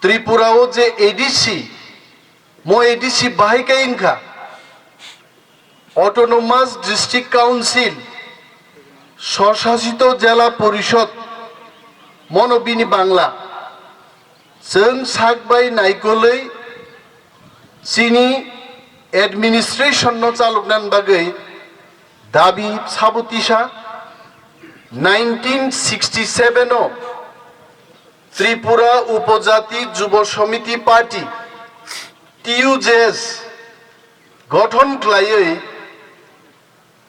ত্রিপুরাও যে এডিসি মো এডিসি বাহিকা ইনকা অটোনোমাস ডিস্ট্রিক্ট কাউন্সিল স্বশাসিত জেলা পরিষদ মনোবিনি বাংলা जों सागबाय नायकलै चिनी एडमिनिस्ट्रेशन नो चालुकनान बागै दाबि साबुतिसा 1967 नो त्रिपुरा उपजाति जुब समिति पार्टी टीयूजेएस गठन खालायै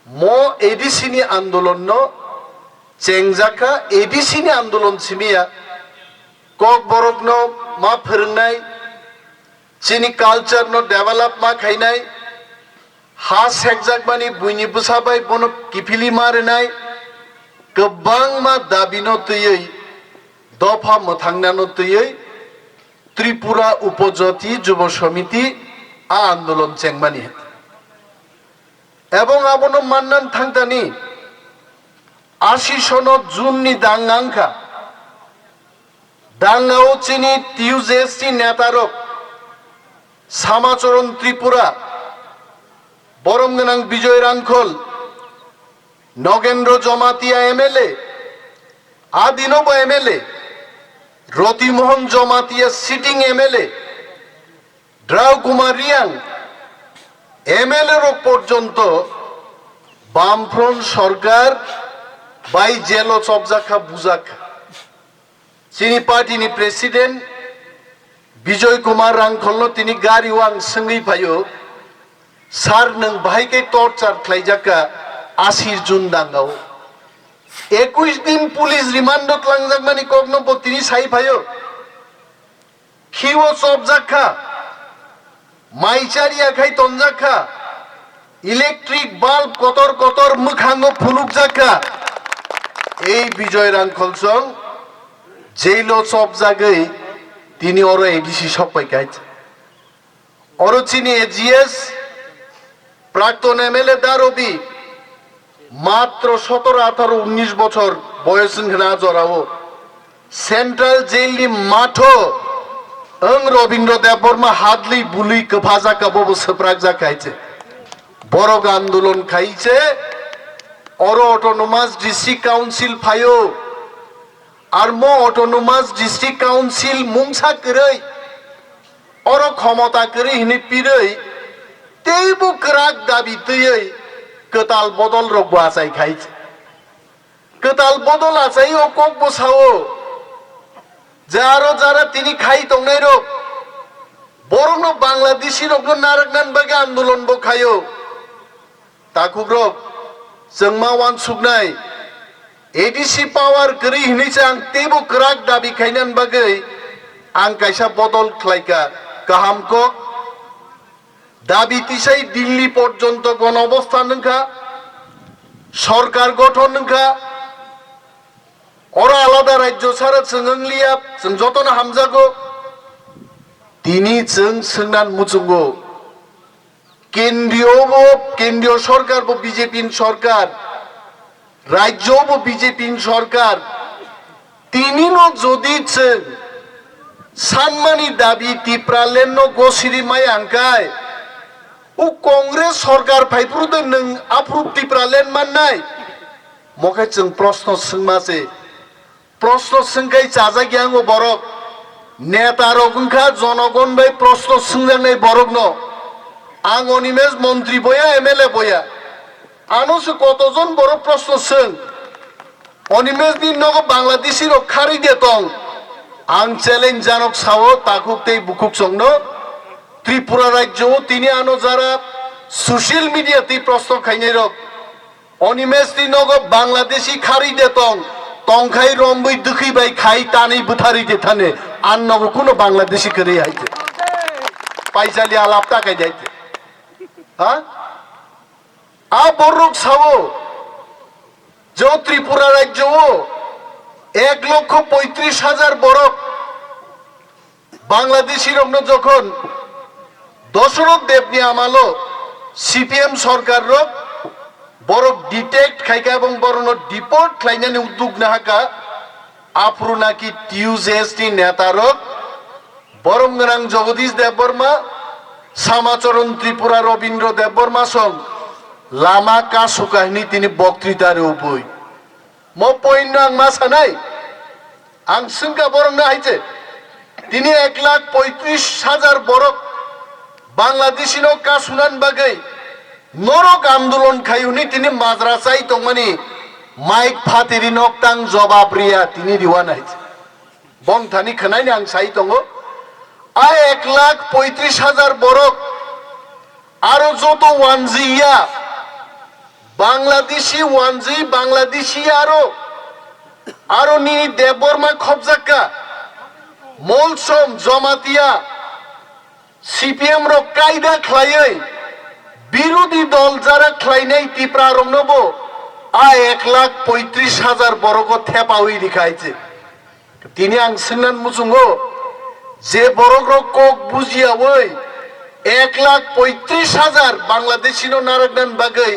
मो एडिसिनि आंदोलन नो चेंजाका एडिसिनि आंदोलन सिमिया कक बरक नो मा फोरोंनाय चिनी कालचार नो डेभेलप मा खायनाय हा सेकजाक मानि बुइनि बुसाबाय बनो किफिलि मारनाय गोबां मा दाबिनो तयै दफा मोथांनानो तयै त्रिपुरा उपजाति जुब समिति आ आंदोलन चेंगमानि एवं आबनो माननान थांतानि 80 सनो जून नि दांगांखा दांगाओ चिनी टीयूजेएसटी नेतारक सामाचरण त्रिपुरा बरमगोनां विजय रांखल नगेंद्र जमातिया एमएलए आदिनब MLA Ratimohan Jamatia sitting MLA Drao Kumar Reang MLA रो पर्यन्त बामफ्रंट सरकार बाई जेलो सबजाखा बुजाखा चिनी पार्टी नि प्रेसिडेंट विजय कुमार रांखल तिनी गाड़ी वांग संगी फायो सार नंग बाहायके टर्चार खालायजाका 80 जून दांगाव 21 दिन पुलिस रिमांड लांजाक मानि कगनब तिनी साइ फायो खिवो सबजाखा माइचारी आखाय तनजाखा इलेक्ट्रिक बाल्ब कतर कतर मोखाङो फुलुकजाखा এই বিজয় রাংখলসং जेलो सब जागै तिनी और एडिसी सब पाइकाय और चिनी एजीएस प्राक्तन एमएलए दारबी मात्र 17 18 19 बछर बयस ना जराओ सेंट्रल जेल नि माठो ओं रविन्द्र देवबर्मा हादली बुली कफाजा कबो सप्राक जाखायचे बरग आंदोलन खाइचे और ऑटोनोमस डिस्ट्रिक्ट काउंसिल फायो और मो ऑटोनोमस डिस्ट्रिक्ट काउंसिल मुंसा करै और क्षमता करै हिनि पिरै तेबो क्राक दाबि तयै कताल बदल रगबो आसाय खाइ कताल बदल आसाय अकक बसाओ जारो जारा तिनी खाइ तंनाय रग बरनो बांग्लादेशी रगनो नारकनान बागे आंदोलन बो खायो ताकुब रग जोंमा वान सुगनाय एडीसी पावर करी हिनिसे आं तेबो क्राक दाबि खायनान बागै आं कायसा बदल खालायका गाहामको दाबि तिसाय दिल्ली पर्यन्त गण अवस्थान नोंखा सरकार गठन नोंखा और आलादा राज्य सारा जोंलिया जों जतन हामजागो तिनी जों सोंनान मुचुंगो केंद्रीय सरकार बो बीजेपी सरकार राज्य बीजेपी सरकार तीनिनो जदि सानमानी दाबि तिप्रालेन गसिरी माय आंकाय उ कांग्रेस सरकार फाइफ्रुदो नों आप्रुब तिप्रालेन माननाय मखे जों प्रश्न सोंमासे प्रश्न सोंखाय जाजागियांगो बरक नेता रगुंखा जनगण बाय प्रश्न सोंजानाय बरकनो आं अनिमेष मंत्री बया एमएलए बया आनोसो कतजन बड़ प्रश्न सों अनिमेष दिन नग बांग्लादेशी रग खारि देतं आं चैलेंज जानक सावो ताकुक ते बुकुक संनो त्रिपुरा राज्य तिनी आनो जारा सोशल मीडिया ती प्रश्न खाइने रग अनिमेष दिन नग बांग्लादेशी खारि देतं तंखाय रम्बई दुखी बाय खाइ तानै बुथारि देथाने आन नग कुनो बांग्लादेशी करे आइते पाइसाली आलाप ताकाय जाइते हा आ बरक सावो जो त्रिपुरा राज्य 1,35,000 बरक बांग्लादेशी रग्न जखन दशरथ देवनी आमालो सीपीएम सरकार रग बरक डिटेक्ट खाइका एवं बरनो डिपोर्ट खालायनानै उद्योग नाहाका आफ्रुनाकि टीयूजेएसटी नेता रग বরং গনাং জগদীশ দেববর্মা শ্যামাচরণ ত্রিপুরা রবীন্দ্র দেববর্মা সং লামা কা সুকাহিনী তিনি বক্তৃতার উপই মো পয়ন্য আং মা সানাই আং সিংকা বরং না হাইছে তিনি 1,35,000 বরক বাংলাদেশি কা সুনান বাগৈ নরক আন্দোলন খাইউনি তিনি মাদ্রাসাই তংমানি মাইক ফাতিরি নকতাং জবাব রিয়া তিনি রিওয়ান হাইছে বং থানি খানাইনি আং সাই দङ আ 1,35,000 বরক আরো যত ওয়ানজিয়া বাংলাদেশি ওয়ানজি বাংলাদেশি আরো নি দেববর্মা খবজাক্কা মলসম জমাতিয়া সিপিএম র কায়দা খ্লাयै বিরোধী দল যারা খ্লাইনাই টিপ্রা রংনব আ 1,35,000 বরক থেপাউই লিখাইছে তিনি আং সিনান মুসুঙ্গ যে বরক কক বুঝিয়া ওই 1,35,000 বাংলাদেশি নারাগনান বাগৈ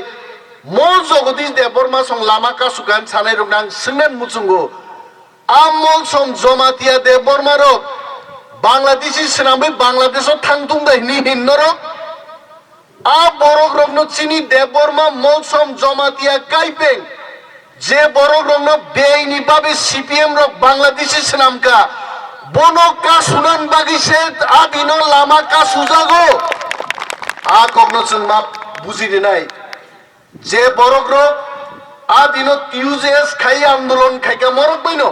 মো জগদীশ দেববর্মা সং লামা কা সুকান সানাই রং সিনান মুসুঙ্গ আমল সম জমাতিয়া দেববর্মা রক বাংলাদেশি সিনামে বাংলাদেশ থাংতুং দাইনি হিন্নরক আ বরক রংন চিনি দেববর্মা মলসম জমাতিয়া কাইপেং যে বরক রংন বেআইনি ভাবে সিপিএম রক বাংলাদেশি সিনামকা বনকা সুনান বাগিসে আদিন লামা কা সুজাগো আ কগ্ন মা বুঝিরে নাই যে বরক রক আদিন টিউজেস খাই আন্দোলন খাইকা মরক বাইনো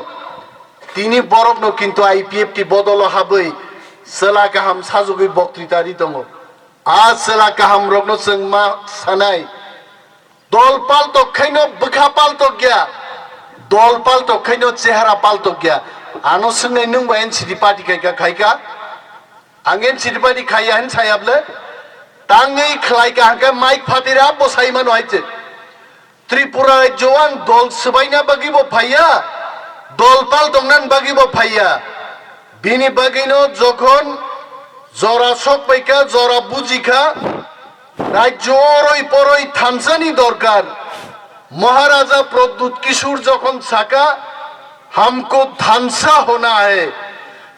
তিনি বরক ন কিন্তু আইপিএফটি বদল হাবৈ সেলা কাহাম সাজুগৈ বক্তৃতারি দङ আ সেলা কাহাম রগ্ন जों मा সানাই দল পাল্ট খাইনো বখা পাল্ট গিয়া দল পাল্ট খাইনো চেহারা পাল্ট গিয়া আনো सोंनाय नों बा एनसिडि पार्टी खायका आं एनसिडि पार्टी खाया हन सायाबले ताङै खलायका हांका माइक फातिरा बसाइमान हायचे त्रिपुरा राज्योआं दल सबायना बागिबो फाइया দল পাল দংনান বাগিব ফাইয়া বিনি বাগিনো যখন জরা সব পাইকা জরা বুঝিখা রাজ্য অরই পরই থানসানি দরকার মহারাজা প্রদ্যুৎ কিশোর যখন সাকা हमको थानसा होना है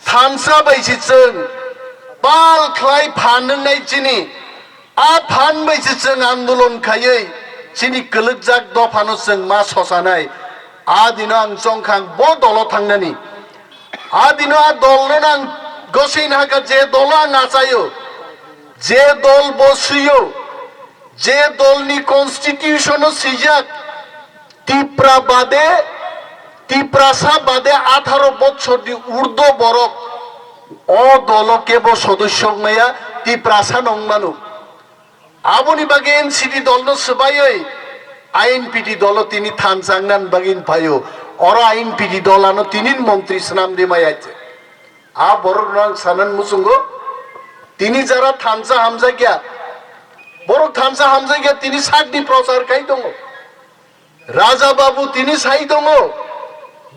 थानसा बैसे जों पाल ख्लाय फाननाय चिनि आ फान बैसे जों आंदोलन खायै चिनि गलकजाक दफानो जों मा ससानाय आदिनो आं जंखां ब दल थांनानि आदिनो आ दलनो आं गसैन हाका जे दल आं आसायो जे दल बसियो जे दलनि कन्स्टिटिउशन सिजाक टिप्रा बादे টিপ্রাসা বাদে 18 বছর দি উর্দু বরক ও দল কেব সদস্য মায়া টিপ্রাসা নংমানু আবনি বাগে এনসিডি দল ন সবাই আইএনপিটি দল তিনি থানসাংনান বাগিন পায়ো অর আইএনপিটি দলানো তিনি মন্ত্রী নাম দিমাইছে আ বড় রং সানান মুসুঙ্গ তিনি যারা থানসা হামজা গিয়া বড় থানসা হামজা গিয়া তিনি সাকদি প্রচার খাই দङ রাজা বাবু তিনি সাই দङ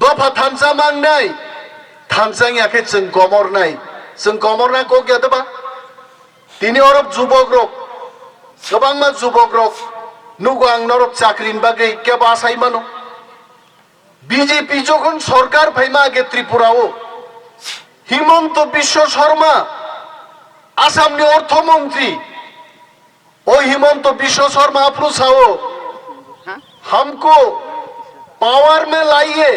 দফা থানসা মাংনাই থানসাং याखे जों गमरनाय जों गमरना को गयादबा তিনি অরব যুবক রক गोबां मा যুবক রক নুগো आं नरक চাকরিন বাগै কেবা আসাই মানো বিজেপি যখন সরকার ফাইমা আগে ত্রিপুরাও হিমন্ত বিশ্ব শর্মা আসামনি অর্থমন্ত্রী ও হিমন্ত বিশ্ব শর্মা আফরুসাও हमको पावर में लाइए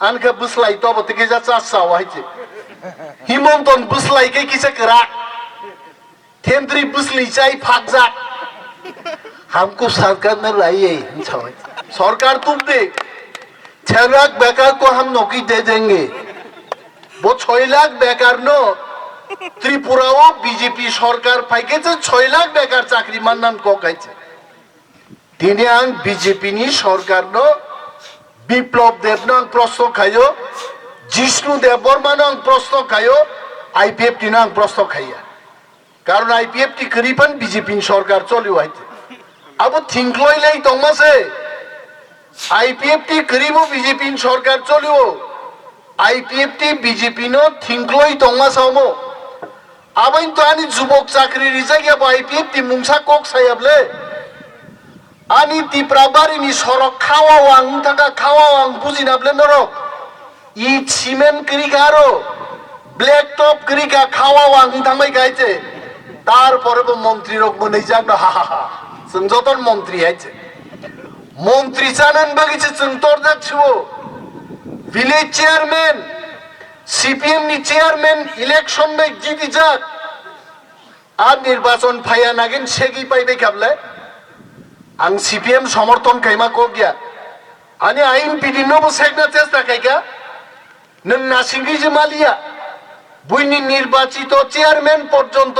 आनका बुसलाई तो बते के जा चासा वाइचे हिमंतन बुसलाई के किसे करा थेंद्री बुसली चाय फागजा हमको सरकार में लाइए सरकार तुम दे 6 लाख बेकार को हम नौकरी दे देंगे वो 6 लाख बेकार नो त्रिपुराओ बीजेपी सरकार फाइके 6 लाख बेकार चाकरी माननान को काइचे তিনি আং বিজেপি নি সরকার ন বিপ্লব দেব ন প্রশ্ন খায়ো জিষ্ণু দেববর্মা ন প্রশ্ন খায়ো আইপিএফ টি ন প্রশ্ন খাইয়া কারণ আইপিএফ টি করিপান বিজেপি সরকার চলিও আইতে আবো থিংকলই লাই দংমাসে আইপিএফ টি করিবো বিজেপি সরকার চলিও আইপিএফ টি বিজেপি ন থিংকলই দংমাসামো আবাইন তো আনি যুবক চাকরি রিজাগিয়া IPF T মুংসা cock সায়াবলে ani tiprabari ni sorok khawawang taka khawawang bujina ble norok i cement kri garo black to সব করিকা খাওয়া থামাই গাইছে তারপরে মন্ত্রী রোগ মনে যাক হা হা হা যতন মন্ত্রী আইছে মন্ত্রী জানেন বাগিছে তোর যাচ্ছিল ভিলেজ চেয়ারম্যান সিপিএম নি চেয়ারম্যান ইলেকশন নাই জিতি যাক আর নির্বাচন ফাইয়া নাগেন সেগি পাইবে কাবলে আং সিপিএম সমর্থন খাইমা কক গিয়া আনি আইন পিডি নব সেগনা চেষ্টা খাইকা নন নাসিঙ্গি যে মালিয়া বুইনি নির্বাচিত চেয়ারম্যান পর্যন্ত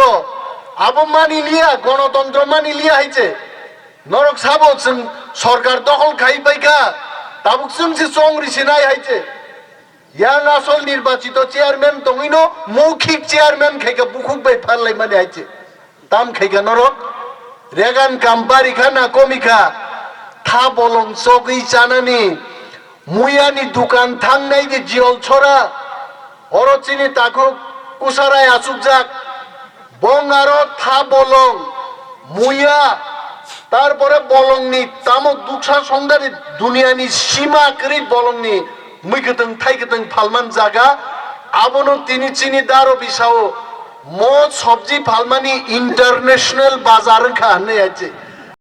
আবো মানি লিয়া গণতন্ত্র মানি লিয়া হইছে নরক সাবো সরকার দখল খাই পাইকা তাবুক সে চংরিছে নাই হইছে ইয়াং আসল নির্বাচিত চেয়ারম্যান তমিনো মৌখিক চেয়ারম্যান খাইকা বুকুক বাই ফারলাই মানে আইছে তাম খাইকা নরক রেগান কাম্পারি খানা কমিকা থা বলং চগই চানানি মুয়ানি দোকান থাংনাই যে জিয়ল ছড়া অরচিনি তাকু কুসারায় আসুক যাক বং আরো থা বলং মুয়া তারপরে বলংনি তামক দুঃখা সংদারি দুনিয়ানি সীমা করি বলংনি মুইকতং থাইকতং ফালমান জায়গা আবনো তিনি চিনি দারো বিসাও মদ সবজি ফালমানি ইন্টারন্যাশনাল বাজার খানে আছে